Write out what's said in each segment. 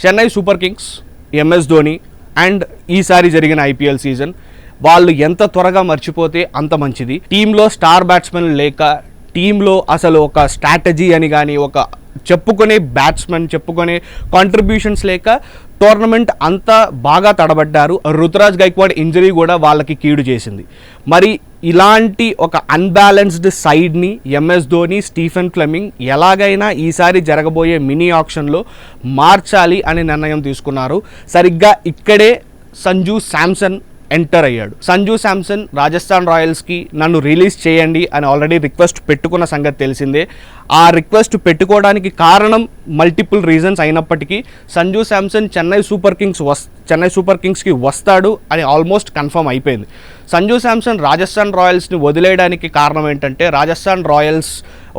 Chennai super Kings, MS Dhoni and ఈసారి జరిగిన IPL season వాళ్ళు ఎంత త్వరగా మర్చిపోతే అంత మంచిది. టీంలో స్టార్ బ్యాట్స్మెన్ లేక, టీంలో అసలు ఒక స్ట్రాటజీ అని కానీ ఒక చెప్పుకునే బ్యాట్స్మెన్ చెప్పుకునే కాంట్రిబ్యూషన్స్ లేక టోర్నమెంట్ అంతా బాగా తడబడ్డారు. రుతురాజ్ గైక్వాడ్ ఇంజరీ కూడా వాళ్ళకి కీడు చేసింది. మరి ఇలాంటి ఒక అన్బ్యాలెన్స్డ్ సైడ్ని ఎంఎస్ ధోని, స్టీఫెన్ ఫ్లెమింగ్ ఎలాగైనా ఈసారి జరగబోయే మినీ ఆక్షన్లో మార్చాలి అని నిర్ణయం తీసుకున్నారు. సరిగ్గా ఇక్కడే సంజు శాంసన్ ఎంటర్ అయ్యాడు. సంజు శాంసన్ రాజస్థాన్ రాయల్స్కి నన్ను రిలీజ్ చేయండి అని ఆల్రెడీ రిక్వెస్ట్ పెట్టుకున్న సంగతి తెలిసిందే. ఆ రిక్వెస్ట్ పెట్టుకోవడానికి కారణం మల్టిపుల్ రీజన్స్ అయినప్పటికీ సంజు శాంసన్ చెన్నై సూపర్ కింగ్స్కి వస్తాడు అని ఆల్మోస్ట్ కన్ఫర్మ్ అయిపోయింది. సంజు శాంసన్ రాజస్థాన్ రాయల్స్ని వదిలేయడానికి కారణం ఏంటంటే రాజస్థాన్ రాయల్స్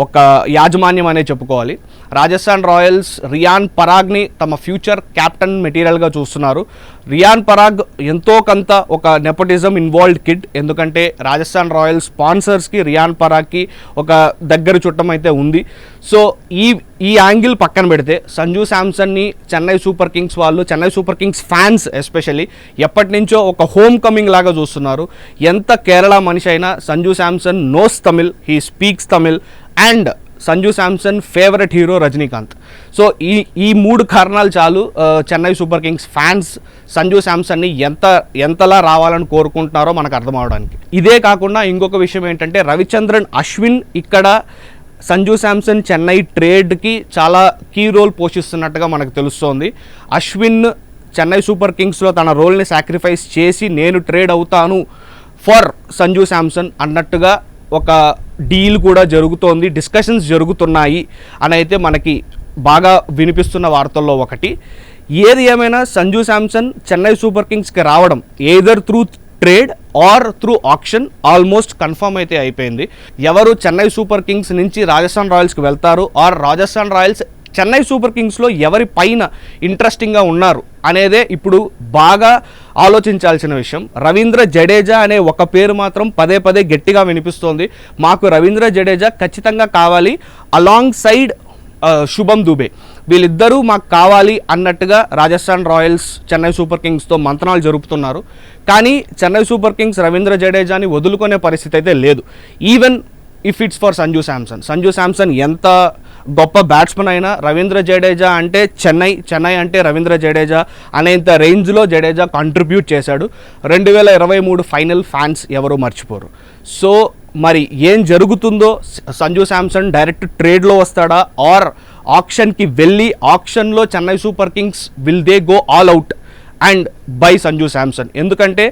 ఒక యాజమాన్యం అనే చెప్పుకోవాలి. రాజస్థాన్ రాయల్స్ రియాన్ పరాగ్ని తమ ఫ్యూచర్ క్యాప్టెన్ మెటీరియల్గా చూస్తున్నారు. రియాన్ పరాగ్ ఎంతో కొంత ఒక నెపోటిజం ఇన్వాల్వ్డ్ కిడ్. ఎందుకంటే రాజస్థాన్ రాయల్స్ స్పాన్సర్స్కి రియాన్ పరాగ్కి ఒక దగ్గర చుట్టం అయితే ఉంది. సో ఈ యాంగిల్ పక్కన పెడితే సంజు శాంసన్ని చెన్నై సూపర్ కింగ్స్ వాళ్ళు, Chennai super kings fans especially ఎప్పటి నుంచో ఒక హోమ్ కమింగ్ లాగా చూస్తున్నారు. ఎంత కేరళ మనిషి అయినా Sanju Samson knows Tamil, he speaks Tamil and Sanju Samson favourite hero Rajinikanth. So ఈ మూడు కారణాలు చాలు Chennai super kings fans Sanju శాంసన్ని ఎంతలా రావాలని కోరుకుంటున్నారో మనకు అర్థం అవడానికి. ఇదే కాకుండా ఇంకొక విషయం ఏంటంటే రవిచంద్రన్ అశ్విన్ ఇక్కడ సంజు శాంసన్ చెన్నై ట్రేడ్కి చాలా కీ రోల్ పోషిస్తున్నట్టుగా మనకు తెలుస్తోంది. అశ్విన్ చెన్నై సూపర్ కింగ్స్లో తన రోల్ని సాక్రిఫైస్ చేసి నేను ట్రేడ్ అవుతాను ఫర్ సంజు శాంసన్ అన్నట్టుగా ఒక డీల్ కూడా జరుగుతోంది, డిస్కషన్స్ జరుగుతున్నాయి అని అయితే మనకి బాగా వినిపిస్తున్న వార్తల్లో ఒకటి. ఏది ఏమైనా సంజు శాంసన్ చెన్నై సూపర్ కింగ్స్కి రావడం either through trade or through auction almost confirm అయితే అయిపోయింది. ఎవరు చెన్నై సూపర్ కింగ్స్ నుంచి రాజస్థాన్ రాయల్స్కి వెళ్తారు or Rajasthan royals Chennai super కింగ్స్లో ఎవరి పైన ఇంట్రెస్టింగ్గా ఉన్నారు అనేదే ఇప్పుడు బాగా ఆలోచించాల్సిన విషయం. రవీంద్ర జడేజా అనే ఒక పేరు మాత్రం పదే పదే గట్టిగా వినిపిస్తోంది. మాకు రవీంద్ర జడేజా ఖచ్చితంగా కావాలి అలాంగ్ సైడ్ శుభం దుబే, వీళ్ళిద్దరూ మాకు కావాలి అన్నట్టుగా రాజస్థాన్ రాయల్స్ చెన్నై సూపర్ కింగ్స్తో మంతనాలు జరుపుతున్నారు. కానీ చెన్నై సూపర్ కింగ్స్ రవీంద్ర జడేజాని వదులుకునే పరిస్థితి అయితే లేదు. Even if it's for Sanju Samson ఎంత గొప్ప బ్యాట్స్మెన్ అయినా రవీంద్ర జడేజా అంటే చెన్నై అంటే రవీంద్ర జడేజా అనేంత రేంజ్లో జడేజా కాంట్రిబ్యూట్ చేశాడు. 2023 ఫైనల్ ఫ్యాన్స్ ఎవరూ మర్చిపోరు. సో మరి ఏం జరుగుతుందో, సంజు శాంసన్ డైరెక్ట్ ట్రేడ్లో వస్తాడా ఆర్ ఆక్షన్కి వెళ్ళి ఆక్షన్లో Chennai super kings will they go all out and buy Sanju Samson? ఎందుకంటే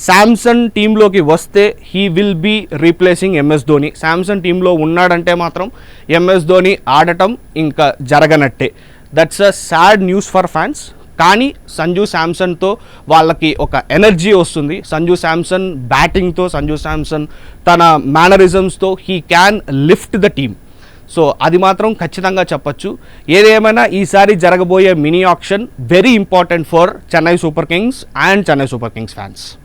శాంసన్ టీంలోకి వస్తే he will be replacing MS Dhoni. Samson టీంలో ఉన్నాడంటే మాత్రం ఎంఎస్ ధోని ఆడటం ఇంకా జరగనట్టే. That's a sad news for fans. కానీ సంజు శాంసన్తో వాళ్ళకి ఒక ఎనర్జీ వస్తుంది. సంజు శాంసన్ బ్యాటింగ్తో, సంజు శాంసన్ తన మేనరిజమ్స్తో he can lift the team. So అది మాత్రం ఖచ్చితంగా చెప్పచ్చు. ఏదేమైనా ఈసారి జరగబోయే mini auction very important for Chennai super kings and Chennai super kings fans.